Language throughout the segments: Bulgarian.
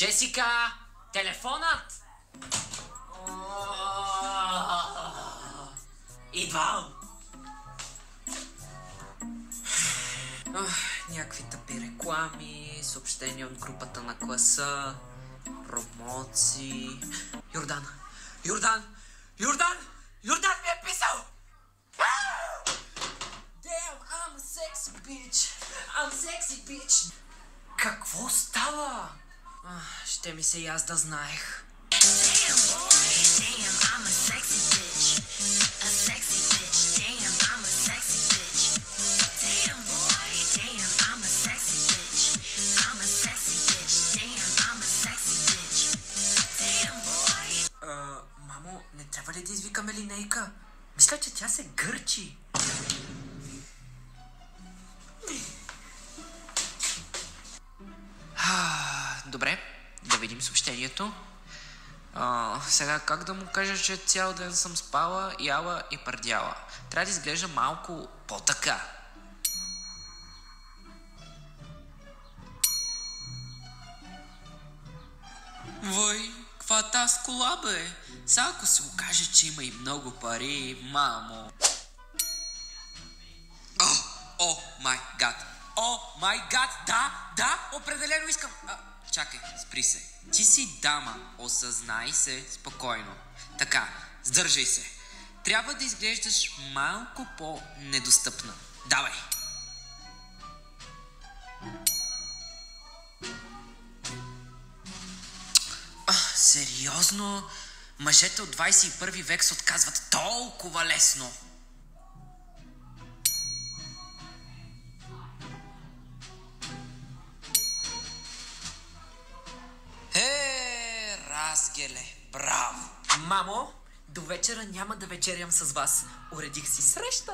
Джесика! Телефонът! Идвам! Някакви тъпи реклами, съобщения от групата на класа, промоции... Йордан ми е писал! Damn, I'm a sexy bitch! Какво става? Ще ми се и аз да знаех. Мамо, не трябва ли да извикаме линейка? Мисля, че тя се гърчи. Добре, да видим съобщението. Сега как да му кажа, че цял ден съм спала, яла и пардяла? Трябва да изглежда малко по-така. Вой, каква тази кола, бе? Сега ако се окаже, че има и много пари, мамо. О май гад, да, определено искам. Чакай, спри се. Ти си дама, осъзнай се спокойно. Така, сдържай се. Трябва да изглеждаш малко по-недостъпна. Давай. Сериозно? Мъжете от 21 век се отказват толкова лесно. Разгеле, браво! Мамо, до вечера няма да вечерям с вас. Уредих си среща.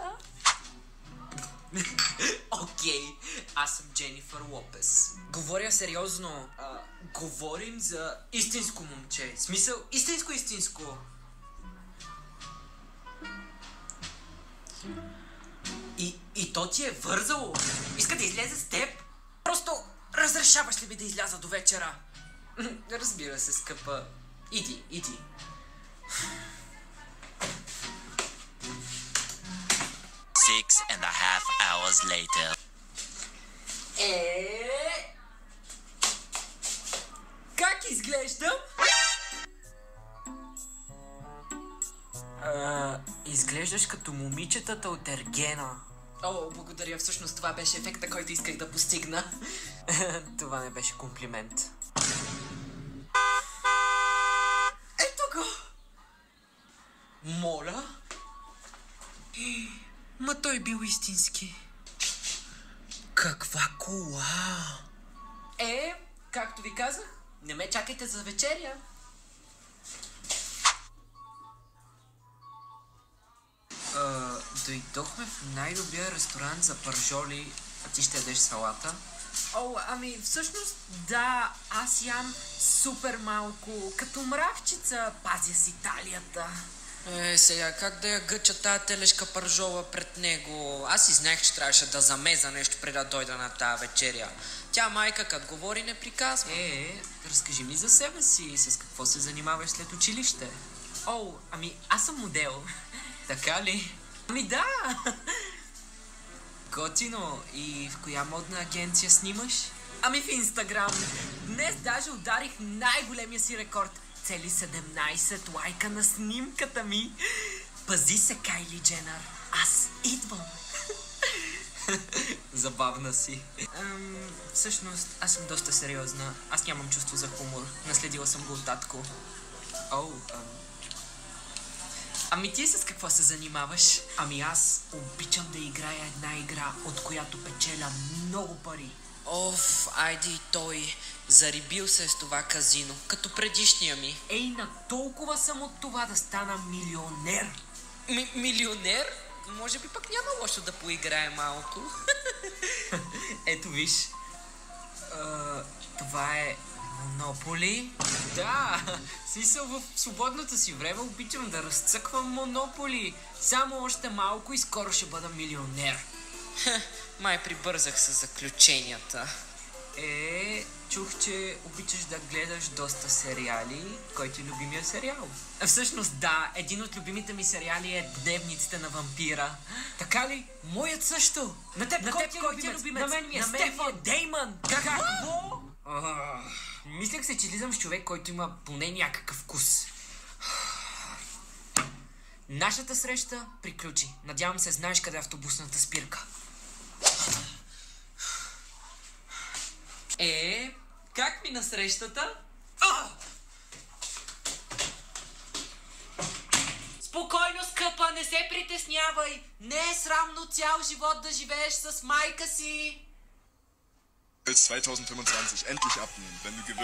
Окей, аз съм Дженифър Лопес. Говоря сериозно. Говорим за истинско момче. Смисъл, истинско. И то ти е вързало. Иска да излезе с теб. Просто разрешаваш ли ми да изляза до вечера? Разбира се, скъпа. Иди. 6.5 hours later. Как изглеждам? Изглеждаш като момичетата от Ергена. О, благодаря. Всъщност това беше ефекта, който исках да постигна. Това не беше комплимент. Ето го! Моля? Ма той бил истински. Каква кола! Както ви казах, не ме чакайте за вечеря. Дойдохме в най-добрия ресторант за пържоли, а ти ще ядеш салата. Всъщност да, аз ям супер малко, като мравчица, пазя си талията. Сега как да я гъча тази телешка пържола пред него? Аз си знаех, че трябваше да замеза нещо преди да дойда на тази вечеря. Тя майка, като говори, не приказва. Разкажи ми за себе си, с какво се занимаваш след училище? Аз съм модел. Така ли? Да! Готино. И в коя модна агенция снимаш? В Инстаграм. Днес даже ударих най-големия си рекорд. Цели 17 лайка на снимката ми. Пази се, Кайли Дженър. Аз идвам. Забавна си. Всъщност, аз съм доста сериозна. Аз нямам чувство за хумор. Наследила съм го от татко. Ти с какво се занимаваш? Аз обичам да играя една игра, от която печеля много пари. Айде и той. Зарибил се с това казино, като предишния ми. На толкова съм от това да стана милионер. Милионер? Може би пък няма лошо да поиграе малко. Ето виж. Това е Монополи? Да, смисъл в свободното си време обичам да разцъквам Монополи. Само още малко и скоро ще бъда милионер. Май прибързах с заключенията. Чух, че обичаш да гледаш доста сериали. Кой ти е любимия сериал? Всъщност да, един от любимите ми сериали е Дневниците на вампира. Така ли? Моят също. На теб кой ти е любимец? На мен ми е Стефан. Деймън. Какво? Мислех се, че излизам с човек, който има поне някакъв вкус. Нашата среща приключи. Надявам се, знаеш къде е автобусната спирка. Как ми на срещата? Спокойно, скъпа, не се притеснявай. Не е срамно цял живот да живееш с майка си. 2025 endlich abnehmen, wenn du